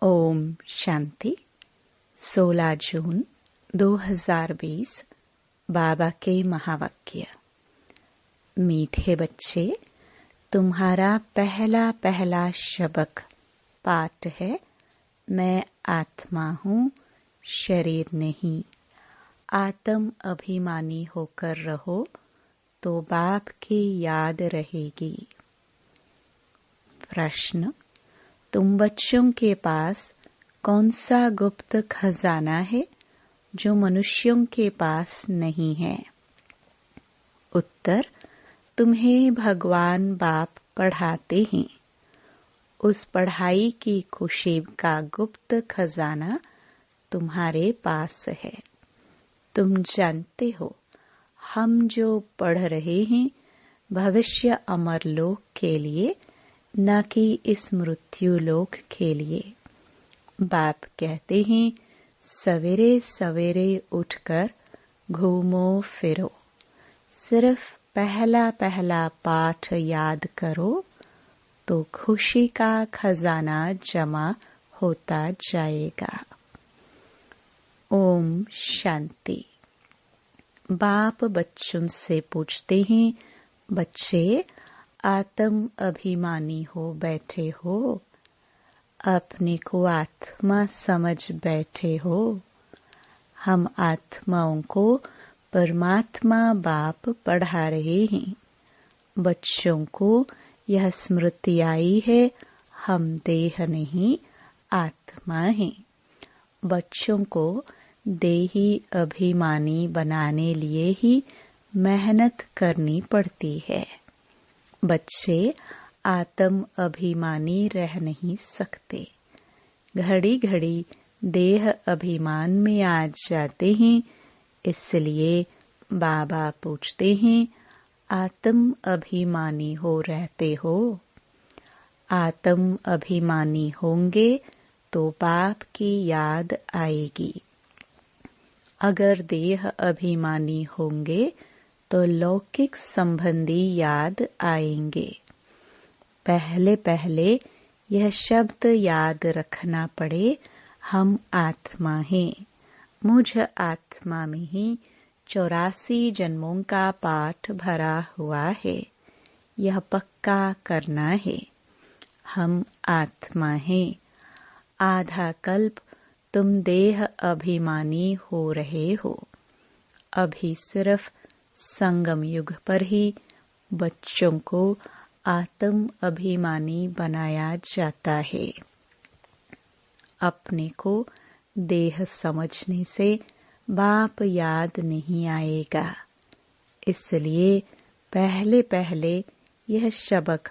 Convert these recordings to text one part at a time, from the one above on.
ओम शांति। 16 जून 2020 बाबा के महावाक्य। मीठे बच्चे, तुम्हारा पहला शबक पाठ है, मैं आत्मा हूँ, शरीर नहीं। आत्म अभिमानी होकर रहो तो बाप की याद रहेगी। प्रश्न, तुम बच्चों के पास कौन सा गुप्त खजाना है जो मनुष्यों के पास नहीं है? उत्तर, तुम्हें भगवान बाप पढ़ाते हैं। उस पढ़ाई की खुशी का गुप्त खजाना तुम्हारे पास है। तुम जानते हो, हम जो पढ़ रहे हैं भविष्य अमर लोक के लिए, न कि इस मृत्यु लोक के लिए। बाप कहते हैं, सवेरे सवेरे उठकर घूमो फिरो, सिर्फ पहला पाठ याद करो तो खुशी का खजाना जमा होता जाएगा। ओम शांति। बाप बच्चों से पूछते हैं, बच्चे आत्म अभिमानी हो बैठे हो, अपने को आत्मा समझ बैठे हो। हम आत्माओं को परमात्मा बाप पढ़ा रहे हैं। बच्चों को यह स्मृति आई है, हम देह नहीं आत्मा हैं। बच्चों को देही अभिमानी बनाने लिए ही मेहनत करनी पड़ती है। बच्चे आत्म अभिमानी रह नहीं सकते, घड़ी घड़ी देह अभिमान में आ जाते हैं। इसलिए बाबा पूछते हैं, आत्म अभिमानी हो रहते हो? आत्म अभिमानी होंगे तो बाप की याद आएगी। अगर देह अभिमानी होंगे तो लौकिक संबंधी याद आएंगे। पहले यह शब्द याद रखना पड़े, हम आत्मा हैं। मुझ आत्मा में ही 84 जन्मों का पाठ भरा हुआ है। यह पक्का करना है, हम आत्मा हैं। आधा कल्प तुम देह अभिमानी हो रहे हो। अभी सिर्फ संगम युग पर ही बच्चों को आत्म अभिमानी बनाया जाता है। अपने को देह समझने से बाप याद नहीं आएगा। इसलिए पहले यह शबक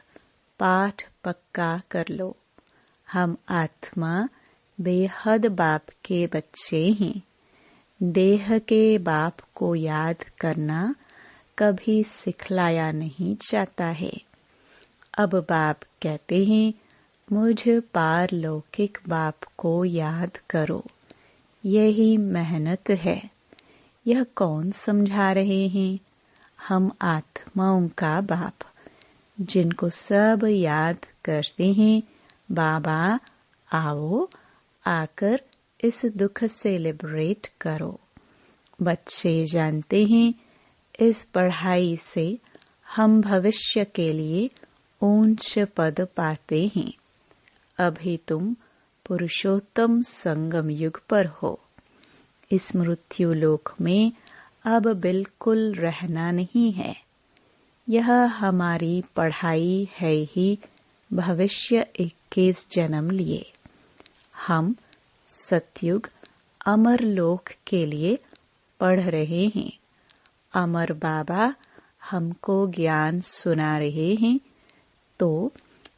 पाठ पक्का कर लो। हम आत्मा बेहद बाप के बच्चे हैं। देह के बाप को याद करना कभी सिखलाया नहीं जाता है। अब बाप कहते हैं, मुझ पारलौकिक बाप को याद करो। यही मेहनत है। यह कौन समझा रहे हैं? हम आत्माओं का बाप, जिनको सब याद करते हैं। बाबा आओ, आकर इस दुख से लिबरेट करो। बच्चे जानते हैं, इस पढ़ाई से हम भविष्य के लिए ऊंच पद पाते हैं। अभी तुम पुरुषोत्तम संगम युग पर हो। इस मृत्यु लोक में अब बिल्कुल रहना नहीं है। यह हमारी पढ़ाई है ही भविष्य 21 जन्म लिए। हम सतयुग अमर लोक के लिए पढ़ रहे हैं। अमर बाबा हमको ज्ञान सुना रहे हैं। तो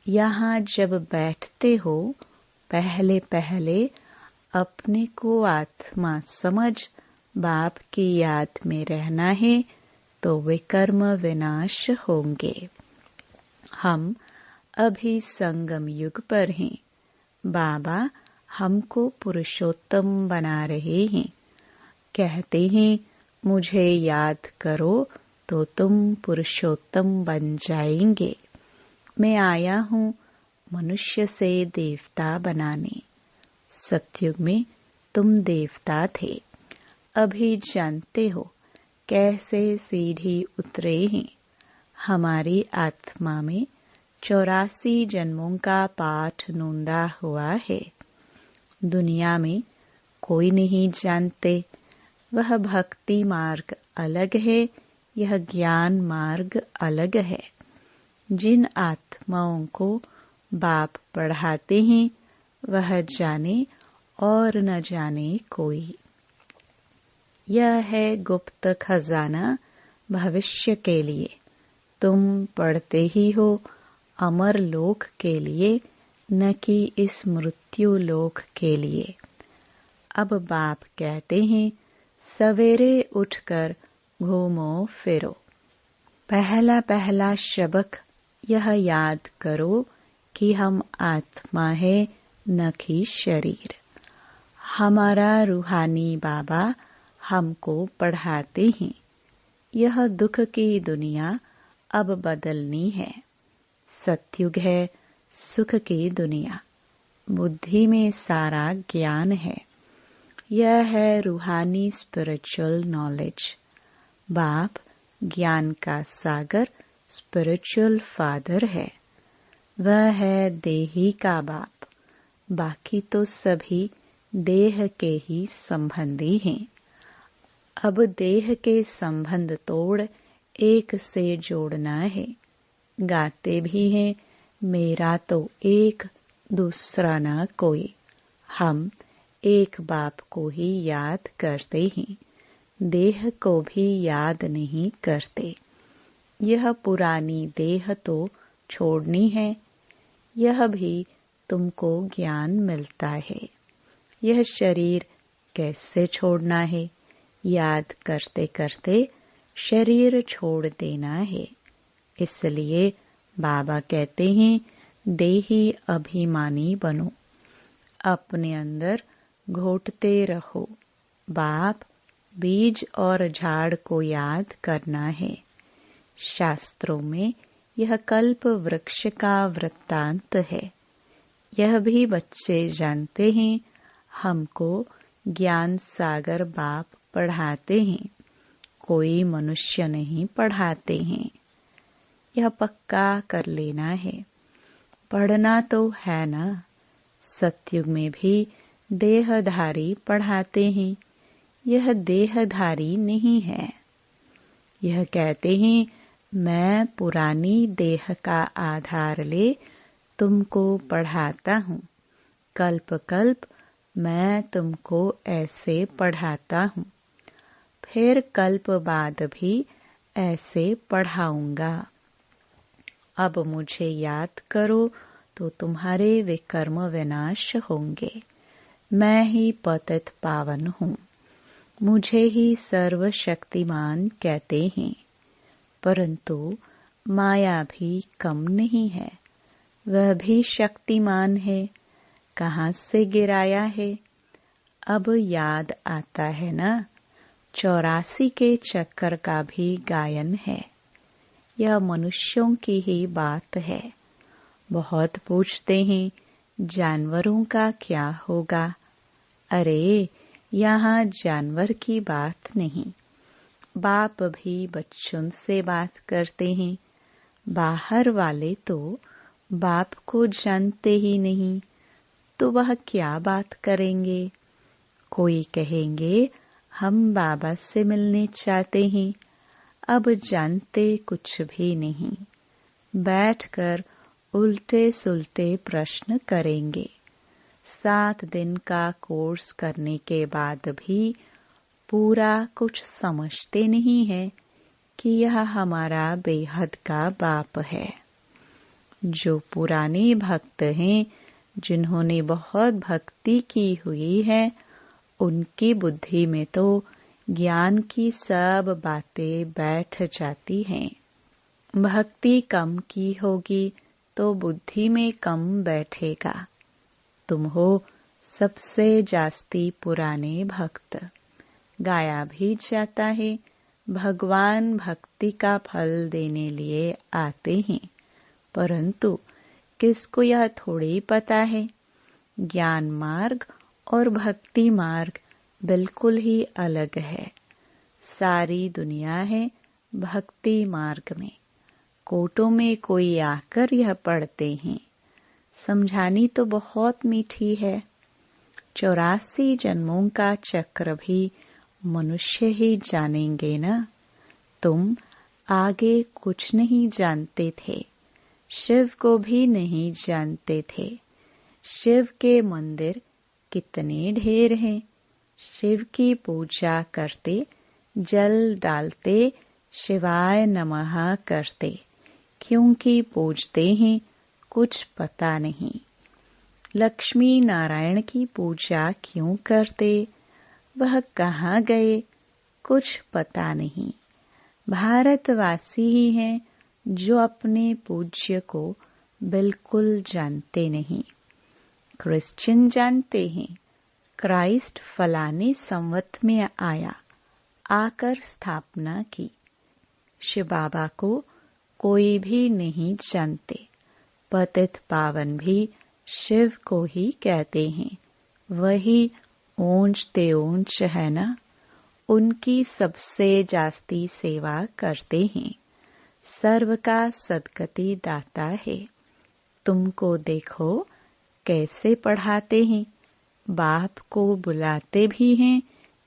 यहाँ जब बैठते हो, पहले अपने को आत्मा समझ बाप की याद में रहना है, तो विकर्म विनाश होंगे। हम अभी संगम युग पर हैं। बाबा हमको पुरुषोत्तम बना रहे हैं। कहते हैं, मुझे याद करो तो तुम पुरुषोत्तम बन जाएंगे। मैं आया हूँ मनुष्य से देवता बनाने। सतयुग में तुम देवता थे। अभी जानते हो कैसे सीढ़ी उतरे हैं। हमारी आत्मा में 84 जन्मों का पाठ नोंदा हुआ है। दुनिया में कोई नहीं जानते। वह भक्ति मार्ग अलग है, यह ज्ञान मार्ग अलग है। जिन आत्माओं को बाप पढ़ाते हैं वह जाने और न जाने कोई। यह है गुप्त खजाना भविष्य के लिए। तुम पढ़ते ही हो अमर लोक के लिए, न कि इस मृत्यु लोक के लिए। अब बाप कहते हैं सवेरे उठकर घूमो फिरो। पहला पहला शबक यह याद करो कि हम आत्मा है, न कि शरीर। हमारा रूहानी बाबा हमको पढ़ाते हैं यह दुख की दुनिया अब बदलनी है। सतयुग है सुख की दुनिया। बुद्धि में सारा ज्ञान है। यह है रूहानी स्पिरिचुअल नॉलेज। बाप ज्ञान का सागर स्पिरिचुअल फादर है। वह है देही का बाप। बाकी तो सभी देह के ही संबंधी हैं। अब देह के संबंध तोड़ एक से जोड़ना है। गाते भी हैं मेरा तो एक दूसरा न कोई। हम एक बाप को ही याद करते हैं, देह को भी याद नहीं करते। यह पुरानी देह तो छोड़नी है। यह भी तुमको ज्ञान मिलता है। यह शरीर कैसे छोड़ना है, याद करते करते शरीर छोड़ देना है। इसलिए बाबा कहते हैं देही अभिमानी बनो। अपने अंदर घोटते रहो। बाप बीज और झाड़ को याद करना है। शास्त्रों में यह कल्प वृक्ष का वृत्तांत है। यह भी बच्चे जानते हैं। हमको ज्ञान सागर बाप पढ़ाते हैं, कोई मनुष्य नहीं पढ़ाते हैं। यह पक्का कर लेना है। पढ़ना तो है ना। सतयुग में भी देहधारी पढ़ाते हैं। यह देहधारी नहीं है। यह कहते हैं मैं पुरानी देह का आधार ले तुमको पढ़ाता हूँ। कल्प कल्प मैं तुमको ऐसे पढ़ाता हूँ। फिर कल्प बाद भी ऐसे पढ़ाऊंगा। अब मुझे याद करो तो तुम्हारे विकर्म विनाश होंगे। मैं ही पतित पावन हूँ। मुझे ही सर्वशक्तिमान कहते हैं। परंतु माया भी कम नहीं है। वह भी शक्तिमान है। कहाँ से गिराया है? अब याद आता है ना। 84 के चक्कर का भी गायन है। यह मनुष्यों की ही बात है। बहुत पूछते हैं जानवरों का क्या होगा। अरे यहाँ जानवर की बात नहीं। बाप भी बच्चों से बात करते हैं। बाहर वाले तो बाप को जानते ही नहीं, तो वह क्या बात करेंगे। कोई कहेंगे हम बाबा से मिलने चाहते हैं। अब जानते कुछ भी नहीं। बैठकर उल्टे सुल्टे प्रश्न करेंगे। 7 दिन का कोर्स करने के बाद भी पूरा कुछ समझते नहीं है कि यह हमारा बेहद का बाप है। जो पुराने भक्त हैं, जिन्होंने बहुत भक्ति की हुई है, उनकी बुद्धि में तो ज्ञान की सब बातें बैठ जाती हैं। भक्ति कम की होगी तो बुद्धि में कम बैठेगा। तुम हो सबसे जास्ती पुराने भक्त। गाया भी जाता है भगवान भक्ति का फल देने लिए आते हैं, परंतु किसको यह थोड़ी पता है ज्ञान मार्ग और भक्ति मार्ग बिल्कुल ही अलग है। सारी दुनिया है भक्ति मार्ग में। कोटों में कोई आकर यह पढ़ते हैं। समझानी तो बहुत मीठी है। 84 जन्मों का चक्र भी मनुष्य ही जानेंगे ना। तुम आगे कुछ नहीं जानते थे, शिव को भी नहीं जानते थे। शिव के मंदिर कितने ढेर हैं। शिव की पूजा करते, जल डालते, शिवाय नमः करते, क्योंकि पूजते हैं, कुछ पता नहीं। लक्ष्मी नारायण की पूजा क्यों करते, वह कहाँ गए, कुछ पता नहीं। भारतवासी ही हैं जो अपने पूज्य को बिल्कुल जानते नहीं। क्रिश्चियन जानते हैं क्राइस्ट फलाने संवत में आया, आकर स्थापना की। शिव बाबा को कोई भी नहीं जानते। पतित पावन भी शिव को ही कहते हैं। वही ऊंच ते ऊंच है ना। उनकी सबसे जास्ती सेवा करते हैं। सर्व का सद्गति दाता है। तुमको देखो कैसे पढ़ाते हैं। बाप को बुलाते भी हैं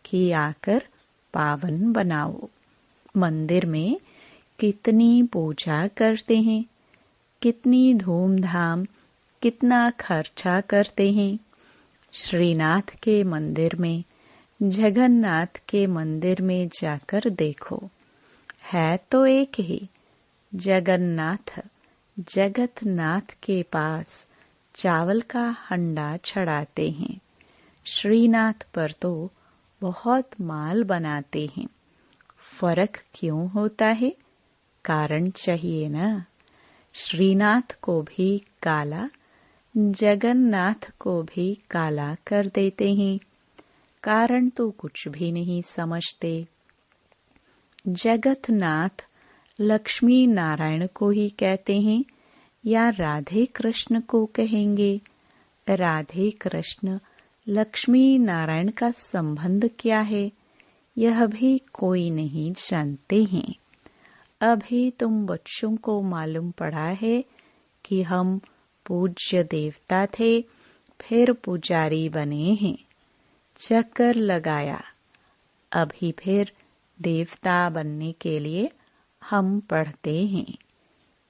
कि आकर पावन बनाओ। मंदिर में कितनी पूजा करते हैं, कितनी धूमधाम, कितना खर्चा करते हैं। श्रीनाथ के मंदिर में, जगन्नाथ के मंदिर में जाकर देखो, है तो एक ही। जगन्नाथ जगतनाथ के पास चावल का हंडा चढ़ाते हैं। श्रीनाथ पर तो बहुत माल बनाते हैं। फर्क क्यों होता है? कारण चाहिए ना। श्रीनाथ को भी काला, जगन्नाथ को भी काला कर देते हैं। कारण तो कुछ भी नहीं समझते। जगतनाथ लक्ष्मी नारायण को ही कहते हैं या राधे कृष्ण को कहेंगे? राधे कृष्ण लक्ष्मी नारायण का संबंध क्या है, यह भी कोई नहीं जानते हैं। अभी तुम बच्चों को मालूम पड़ा है कि हम पूज्य देवता थे, फिर पुजारी बने हैं। चक्कर लगाया। अभी फिर देवता बनने के लिए हम पढ़ते हैं।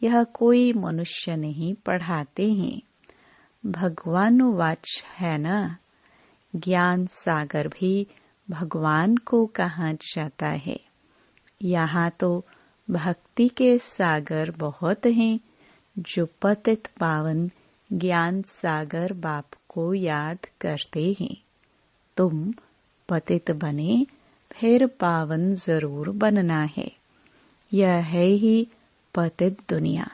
यह कोई मनुष्य नहीं पढ़ाते हैं। भगवान वाच है ना। ज्ञान सागर भी भगवान को कहा जाता है। यहाँ तो भक्ति के सागर बहुत हैं जो पतित पावन ज्ञान सागर बाप को याद करते हैं। तुम पतित बने, फिर पावन जरूर बनना है। यह है ही पतित दुनिया।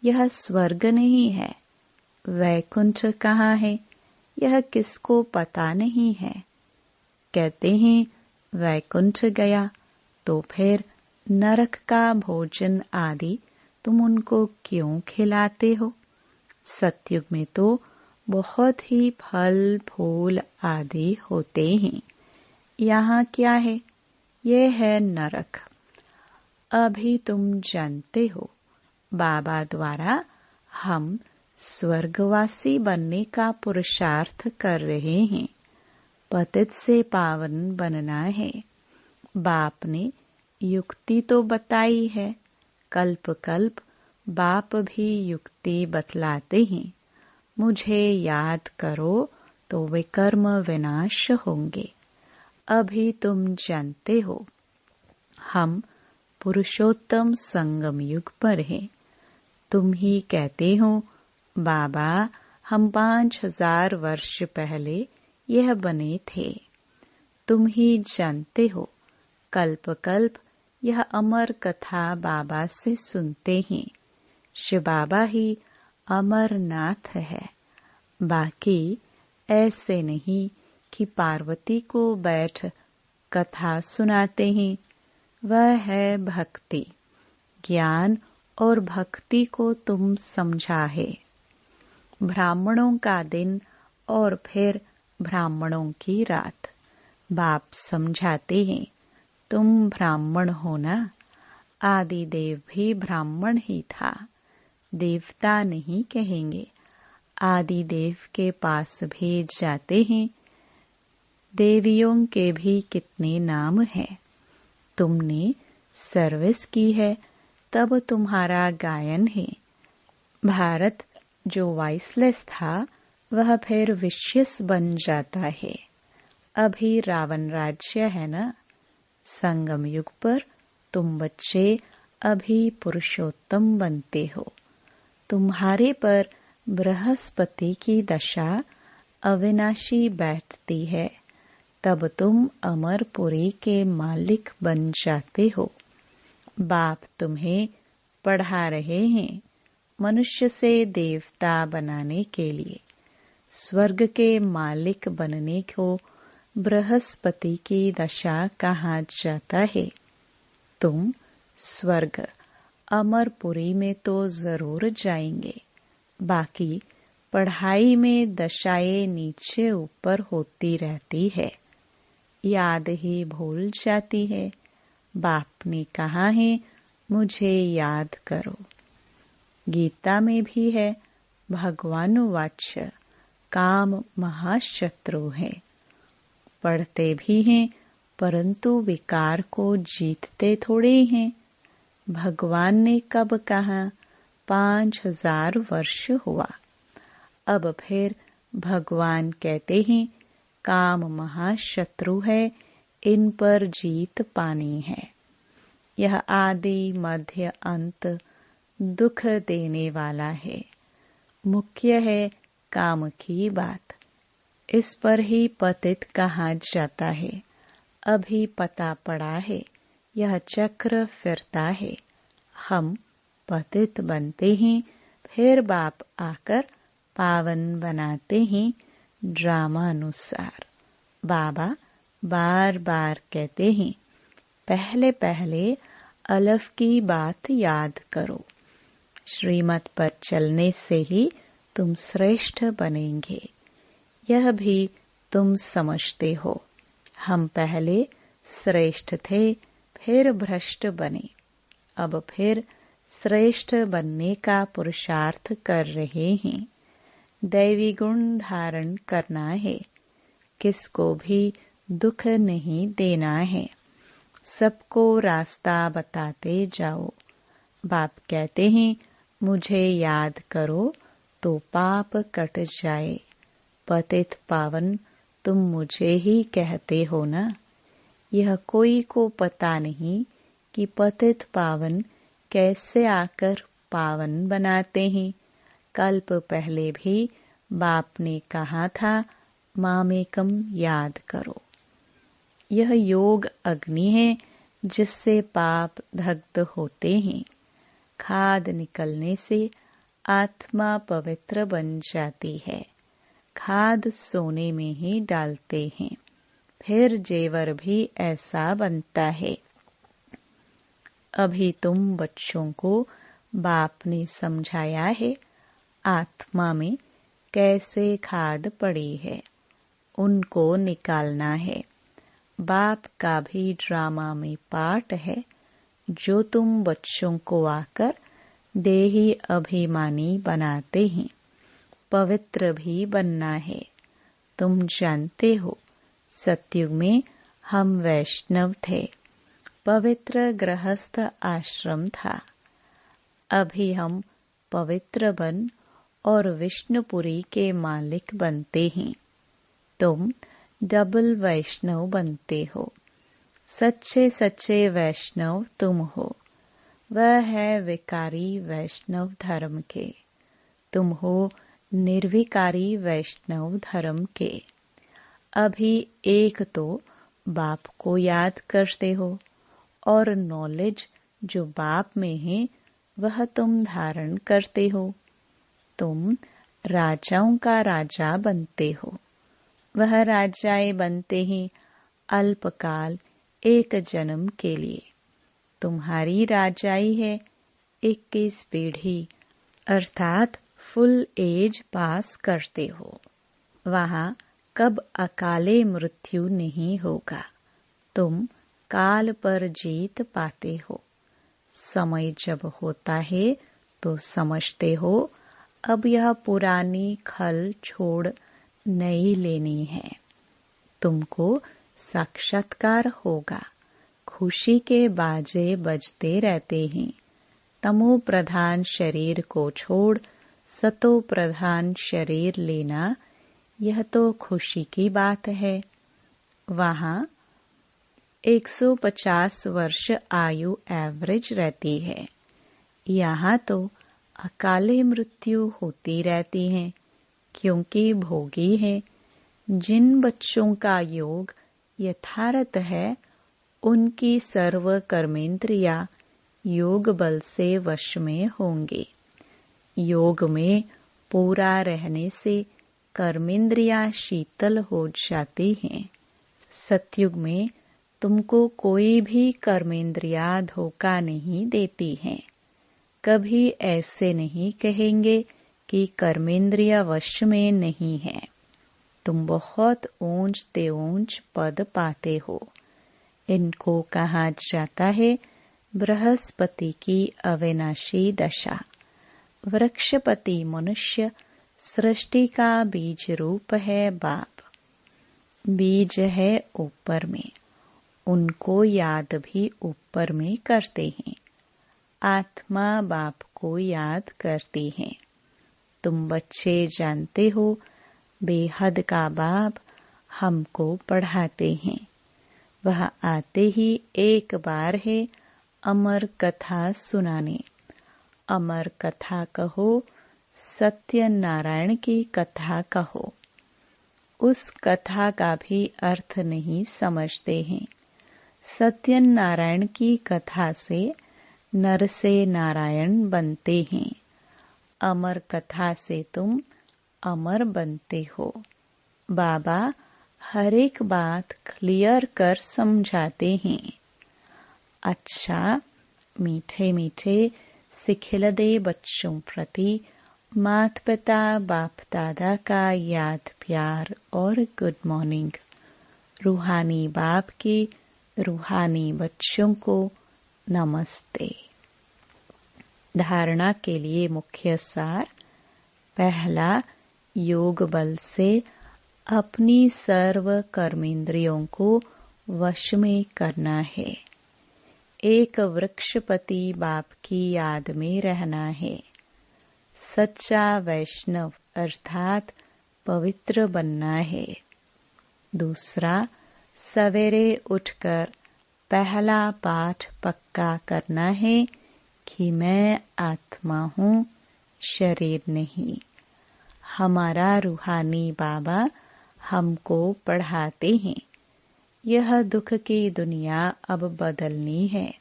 यह स्वर्ग नहीं है। वैकुंठ कहाँ है, यह किसको पता नहीं है। कहते हैं वैकुंठ गया तो फिर नरक का भोजन आदि तुम उनको क्यों खिलाते हो? सतयुग में तो बहुत ही फल फूल आदि होते हैं। यहाँ क्या है? ये है नरक। अभी तुम जानते हो बाबा द्वारा हम स्वर्गवासी बनने का पुरुषार्थ कर रहे हैं। पतित से पावन बनना है। बाप ने युक्ति तो बताई है। कल्प कल्प बाप भी युक्ति बतलाते हैं। मुझे याद करो तो विकर्म विनाश होंगे। अभी तुम जानते हो हम पुरुषोत्तम संगम युग पर हैं। तुम ही कहते हो बाबा हम 5000 वर्ष पहले यह बने थे। तुम ही जानते हो कल्प कल्प यह अमर कथा बाबा से सुनते हैं। शिव बाबा ही अमरनाथ है। बाकी ऐसे नहीं कि पार्वती को बैठ कथा सुनाते हैं। वह है भक्ति। ज्ञान और भक्ति को तुम समझा है। ब्राह्मणों का दिन और फिर ब्राह्मणों की रात। बाप समझाते हैं, तुम ब्राह्मण हो ना। आदि देव भी ब्राह्मण ही था, देवता नहीं कहेंगे। आदि देव के पास भी जाते हैं। देवियों के भी कितने नाम हैं। तुमने सर्विस की है, तब तुम्हारा गायन है। भारत जो वॉइसलेस था, वह फिर विशियस बन जाता है। अभी रावण राज्य है ना। संगम युग पर तुम बच्चे अभी पुरुषोत्तम बनते हो। तुम्हारे पर बृहस्पति की दशा अविनाशी बैठती है, तब तुम अमरपुरी के मालिक बन जाते हो। बाप तुम्हें पढ़ा रहे हैं मनुष्य से देवता बनाने के लिए। स्वर्ग के मालिक बनने को बृहस्पति की दशा कहा जाता है। तुम स्वर्ग अमरपुरी में तो जरूर जाएंगे, बाकी पढ़ाई में दशाएं नीचे ऊपर होती रहती है, याद ही भूल जाती है। बाप ने कहा है, मुझे याद करो। गीता में भी है, भगवान वाच्य काम महाशत्रु है। पढ़ते भी हैं, परंतु विकार को जीतते थोड़े हैं। भगवान ने कब कहा? 5000 वर्ष हुआ। अब फिर भगवान कहते हैं, काम महाशत्रु है, इन पर जीत पानी है। यह आदि मध्य अंत दुख देने वाला है। मुख्य है काम की बात, इस पर ही पतित कहा जाता है। अभी पता पड़ा है, यह चक्र फिरता है। हम पतित बनते हैं, फिर बाप आकर पावन बनाते हैं ड्रामानुसार। बाबा बार बार कहते हैं, पहले पहले अलफ की बात याद करो। श्रीमत पर चलने से ही तुम श्रेष्ठ बनेंगे। यह भी तुम समझते हो। हम पहले श्रेष्ठ थे, फिर भ्रष्ट बने, अब फिर श्रेष्ठ बनने का पुरुषार्थ कर रहे हैं। दैवी गुण धारण करना है, किसको भी दुख नहीं देना है। सबको रास्ता बताते जाओ। बाप कहते हैं, मुझे याद करो तो पाप कट जाए। पतित पावन तुम मुझे ही कहते हो ना। यह कोई को पता नहीं कि पतित पावन कैसे आकर पावन बनाते हैं। कल्प पहले भी बाप ने कहा था, मामेकम याद करो। यह योग अग्नि है, जिससे पाप दग्ध होते हैं। खाद निकलने से आत्मा पवित्र बन जाती है। खाद सोने में ही डालते हैं, फिर जेवर भी ऐसा बनता है। अभी तुम बच्चों को बाप ने समझाया है, आत्मा में कैसे खाद पड़ी है, उनको निकालना है। बाप का भी ड्रामा में पार्ट है, जो तुम बच्चों को आकर देही अभिमानी बनाते हैं। पवित्र भी बनना है। तुम जानते हो, सतयुग में हम वैष्णव थे, पवित्र गृहस्थ आश्रम था। अभी हम पवित्र बन और विष्णुपुरी के मालिक बनते हैं। तुम डबल वैष्णव बनते हो। सच्चे सच्चे वैष्णव तुम हो। वह है विकारी वैष्णव धर्म के, तुम हो निर्विकारी वैष्णव धर्म के। अभी एक तो बाप को याद करते हो, और नॉलेज जो बाप में है वह तुम धारण करते हो। तुम राजाओं का राजा बनते हो। वह राजाएं बनते हैं अल्पकाल, एक जन्म के लिए। तुम्हारी राजाई है 21 पीढ़ी, अर्थात फुल एज पास करते हो। वहाँ कब अकाले मृत्यु नहीं होगा। तुम काल पर जीत पाते हो। समय जब होता है तो समझते हो अब यह पुरानी खल छोड़ नई लेनी है। तुमको साक्षात्कार होगा। खुशी के बाजे बजते रहते हैं। तमो प्रधान शरीर को छोड़ सतो प्रधान शरीर लेना, यह तो खुशी की बात है। वहाँ 150 वर्ष आयु एवरेज रहती है। यहाँ तो अकाले मृत्यु होती रहती है, क्योंकि भोगी है। जिन बच्चों का योग यथार्थ है, उनकी सर्व कर्मेंद्रियां योग बल से वश में होंगे। योग में पूरा रहने से कर्मेंद्रियां शीतल हो जाती हैं। सतयुग में तुमको कोई भी कर्मेंद्रियां धोखा नहीं देती हैं। कभी ऐसे नहीं कहेंगे कि कर्मेंद्रिय वश में नहीं है। तुम बहुत ऊंच ते ऊंच पद पाते हो। इनको कहा जाता है बृहस्पति की अविनाशी दशा। वृक्षपति मनुष्य सृष्टि का बीज रूप है बाप। बीज है ऊपर में, उनको याद भी ऊपर में करते हैं। आत्मा बाप को याद करती है। तुम बच्चे जानते हो बेहद का बाप हमको पढ़ाते हैं। वह आते ही एक बार है अमर कथा सुनाने। अमर कथा कहो, सत्यनारायण की कथा कहो। उस कथा का भी अर्थ नहीं समझते हैं। सत्यनारायण की कथा से नर से नारायण बनते हैं। अमर कथा से तुम अमर बनते हो। बाबा हर एक बात क्लियर कर समझाते हैं। अच्छा, मीठे मीठे सिखिलदे बच्चों प्रति माता पिता बाप दादा का याद प्यार और गुड मॉर्निंग। रूहानी बाप की रूहानी बच्चों को नमस्ते। धारणा के लिए मुख्य सार। पहला, योग बल से अपनी सर्व कर्मेंद्रियों को वश में करना है। एक वृक्षपति बाप की याद में रहना है। सच्चा वैष्णव अर्थात पवित्र बनना है। दूसरा, सवेरे उठकर पहला पाठ पक्का करना है कि मैं आत्मा हूँ, शरीर नहीं। हमारा रूहानी बाबा हमको पढ़ाते हैं। यह दुख की दुनिया अब बदलनी है।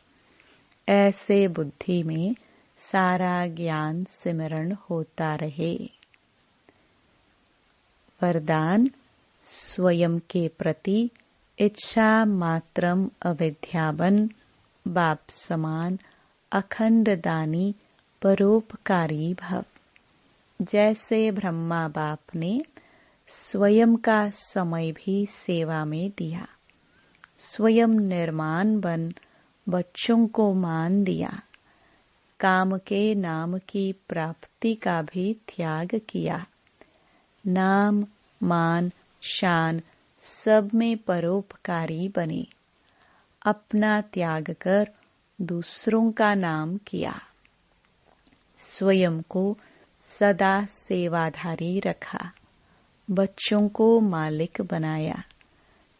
ऐसे बुद्धि में सारा ज्ञान सिमरण होता रहे। वरदान। स्वयं के प्रति इच्छा मात्रम अविद्यावन, बाप समान अखंड दानी परोपकारी भव। जैसे ब्रह्मा बाप ने स्वयं का समय भी सेवा में दिया, स्वयं निर्माण बन बच्चों को मान दिया, काम के नाम की प्राप्ति का भी त्याग किया, नाम मान शान सब में परोपकारी बने, अपना त्याग कर दूसरों का नाम किया, स्वयं को सदा सेवाधारी रखा, बच्चों को मालिक बनाया,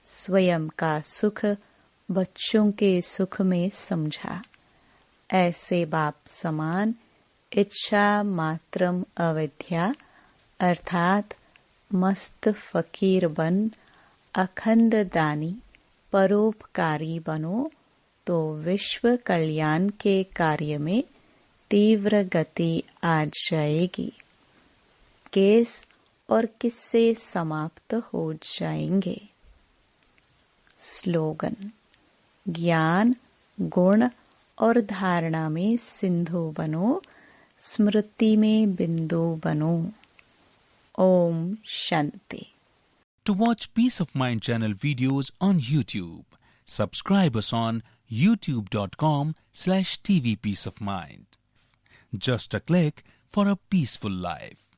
स्वयं का सुख बच्चों के सुख में समझा। ऐसे बाप समान इच्छा मात्रम अविद्या अर्थात मस्त फकीर बन अखंड दानी परोपकारी बनो तो विश्व कल्याण के कार्य में तीव्र गति आ जाएगी। केस और किस्से समाप्त हो जाएंगे। स्लोगन। ज्ञान, गुण और धारणा में सिंधु बनो, स्मृति में बिंदु बनो। Om Shanti. To watch Peace of Mind channel videos on YouTube, subscribe us on youtube.com/tvpeaceofmind. Just a click for a peaceful life.